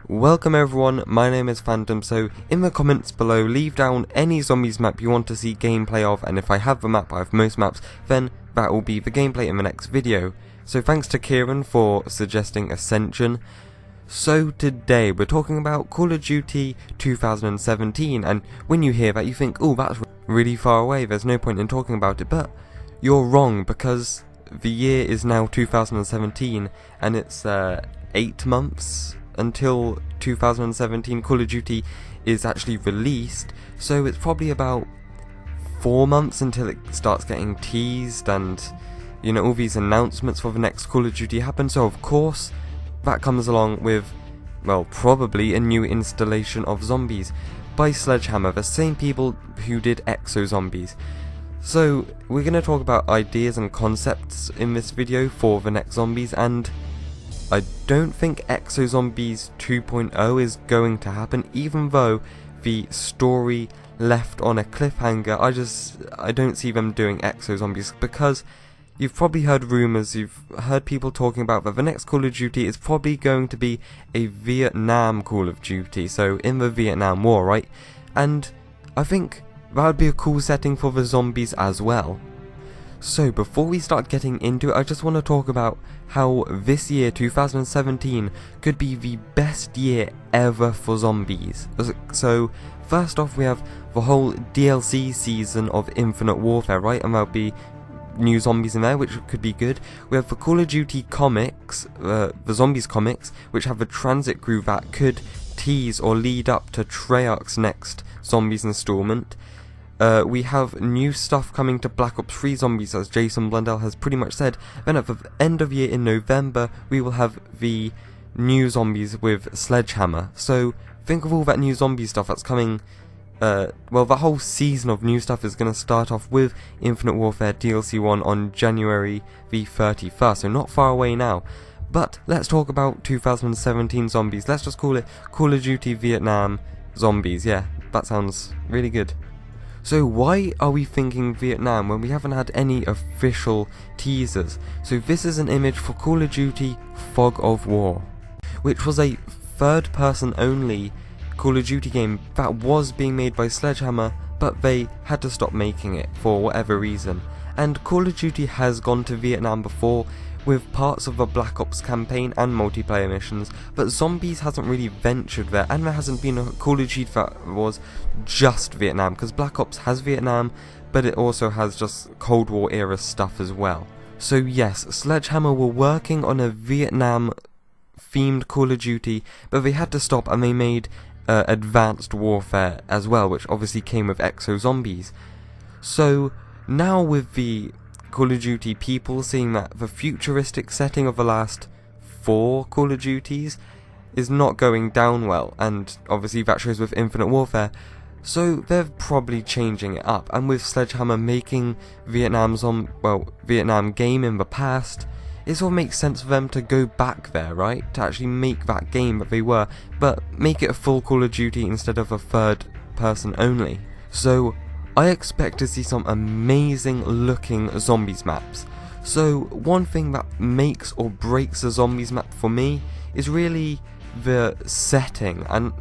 Welcome everyone, my name is Phantom, so in the comments below leave down any zombies map you want to see gameplay of, and if I have the map, I have most maps, then that will be the gameplay in the next video. So thanks to Kieran for suggesting Ascension. So today we're talking about Call of Duty 2017, and when you hear that you think, oh, that's really far away, there's no point in talking about it, but you're wrong, because the year is now 2017 and it's 8 months until 2017 Call of Duty is actually released, so it's probably about 4 months until it starts getting teased and, you know, all these announcements for the next Call of Duty happen. So of course that comes along with, well, probably a new installation of zombies by Sledgehammer, the same people who did Exo Zombies. So we're going to talk about ideas and concepts in this video for the next zombies, and I don't think Exo Zombies 2.0 is going to happen, even though the story left on a cliffhanger. I don't see them doing Exo Zombies, because you've probably heard rumours, you've heard people talking about that the next Call of Duty is probably going to be a Vietnam Call of Duty, so in the Vietnam War, right? And I think that would be a cool setting for the zombies as well. So before we start getting into it, I just want to talk about how this year, 2017, could be the best year ever for zombies. So first off, we have the whole DLC season of Infinite Warfare, right? And there'll be new zombies in there, which could be good. We have the Call of Duty comics, the zombies comics, which have a transit crew that could tease or lead up to Treyarch's next zombies installment. We have new stuff coming to Black Ops 3 Zombies, as Jason Blundell has pretty much said. Then at the end of year in November, we will have the new zombies with Sledgehammer. So think of all that new zombie stuff that's coming. Well, the whole season of new stuff is going to start off with Infinite Warfare DLC 1 on January the 31st, so not far away now. But let's talk about 2017 zombies. Let's just call it Call of Duty Vietnam Zombies. Yeah, that sounds really good. So why are we thinking Vietnam when we haven't had any official teasers? So this is an image for Call of Duty Fog of War, which was a third person only Call of Duty game that was being made by Sledgehammer, but they had to stop making it for whatever reason. And Call of Duty has gone to Vietnam before with parts of the Black Ops campaign and multiplayer missions, but Zombies hasn't really ventured there, and there hasn't been a Call of Duty that was just Vietnam, because Black Ops has Vietnam, but it also has just Cold War era stuff as well. So yes, Sledgehammer were working on a Vietnam themed Call of Duty, but they had to stop and they made Advanced Warfare as well, which obviously came with Exo Zombies. So now with the Call of Duty people seeing that the futuristic setting of the last 4 Call of Duties is not going down well, and obviously that shows with Infinite Warfare, so they're probably changing it up. And with Sledgehammer making Vietnam game in the past, it sort of makes sense for them to go back there, right? To actually make that game that they were, but make it a full Call of Duty instead of a third person only. So I expect to see some amazing looking zombies maps. So one thing that makes or breaks a zombies map for me is really the setting, and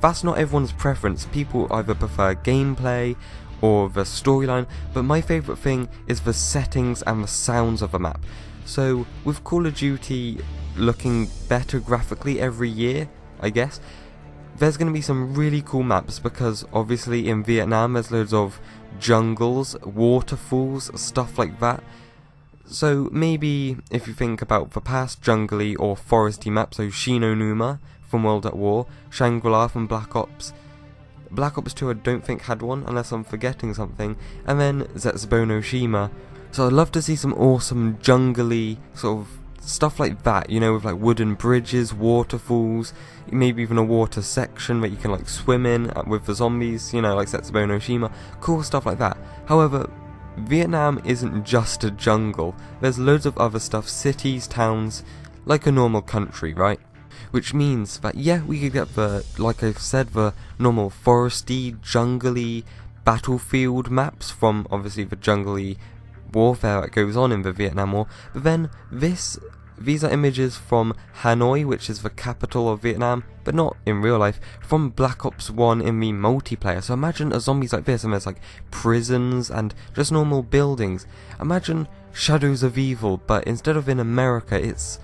that's not everyone's preference. People either prefer gameplay or the storyline, but my favourite thing is the settings and the sounds of a map. So with Call of Duty looking better graphically every year, I guess, there's going to be some really cool maps, because obviously in Vietnam there's loads of jungles, waterfalls, stuff like that. So maybe if you think about the past jungly or foresty maps, so Shino Numa from World at War, Shangri-La from Black Ops. Black Ops 2 I don't think had one, unless I'm forgetting something, and then Zetsubo-no-Shima. So I'd love to see some awesome jungly sort of stuff like that, you know, with like wooden bridges, waterfalls, maybe even a water section that you can like swim in with the zombies, you know, like Zetsubo-no-Shima, cool stuff like that. However, Vietnam isn't just a jungle, there's loads of other stuff, cities, towns, like a normal country, right? Which means that, yeah, we could get the, like I've said, the normal foresty, jungly, battlefield maps from obviously the jungly warfare that goes on in the Vietnam War, but then this these are images from Hanoi, which is the capital of Vietnam, but not in real life, from Black Ops 1 in the multiplayer. So imagine a zombies like this, and there's like prisons and just normal buildings. Imagine Shadows of Evil, but instead of in America, it's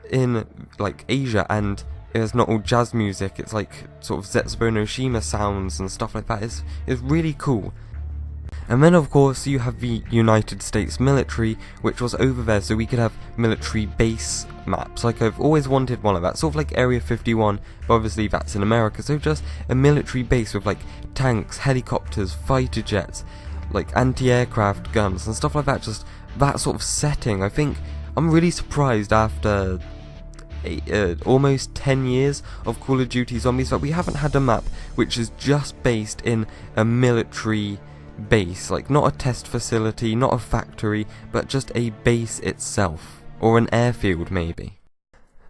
in like Asia, and it's not all jazz music, it's like sort of Zetsubo no Shima sounds and stuff like that. It's really cool. And then of course you have the United States military, which was over there, so we could have military base maps. Like, I've always wanted one like that, sort of like Area 51, but obviously that's in America, so just a military base with like tanks, helicopters, fighter jets, like anti-aircraft guns and stuff like that, just that sort of setting. I think I'm really surprised after almost 10 years of Call of Duty Zombies that we haven't had a map which is just based in a military base, like not a test facility, not a factory, but just a base itself, or an airfield maybe.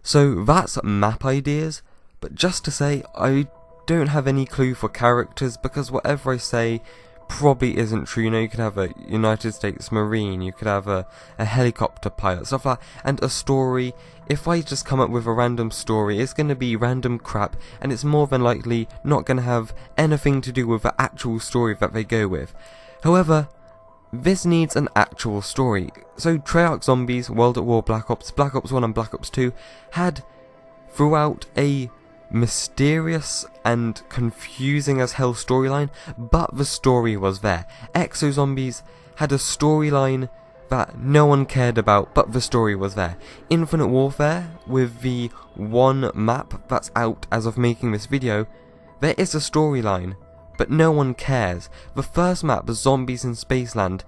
So that's map ideas, but just to say, I don't have any clue for characters, because whatever I say probably isn't true. You know, you could have a United States Marine, you could have a helicopter pilot, stuff like that, and a story. If I just come up with a random story, it's going to be random crap, and it's more than likely not going to have anything to do with the actual story that they go with. However, this needs an actual story. So Treyarch Zombies, World at War, Black Ops 1 and Black Ops 2 had throughout a mysterious and confusing as hell storyline, but the story was there. Exo Zombies had a storyline that no one cared about, but the story was there. Infinite Warfare, with the one map that's out as of making this video, there is a storyline, but no one cares. The first map, Zombies in Spaceland,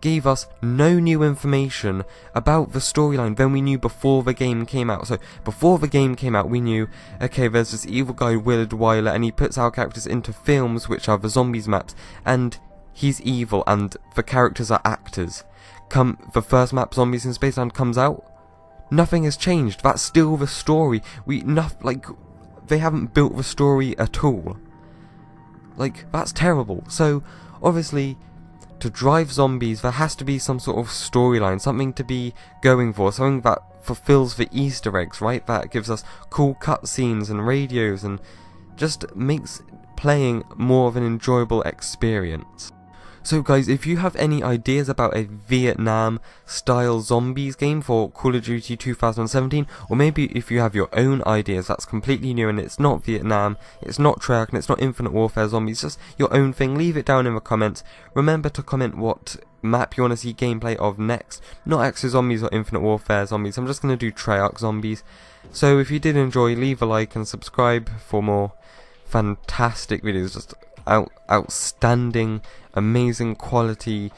gave us no new information about the storyline than we knew before the game came out. So before the game came out, we knew, okay, there's this evil guy Willard Wyler, and he puts our characters into films, which are the Zombies maps, and he's evil, and the characters are actors. Come the first map, Zombies in Spaceland, comes out, nothing has changed. That's still the story. They haven't built the story at all. Like, that's terrible. So obviously, to drive zombies, there has to be some sort of storyline, something to be going for, something that fulfills the Easter eggs, right? That gives us cool cutscenes and radios and just makes playing more of an enjoyable experience. So guys, if you have any ideas about a Vietnam style zombies game for Call of Duty 2017, or maybe if you have your own ideas that's completely new and it's not Vietnam, it's not Treyarch, and it's not Infinite Warfare Zombies, just your own thing, leave it down in the comments. Remember to comment what map you want to see gameplay of next, not Exo Zombies or Infinite Warfare Zombies. I'm just going to do Treyarch Zombies. So if you did enjoy, leave a like and subscribe for more fantastic videos, just outstanding, amazing quality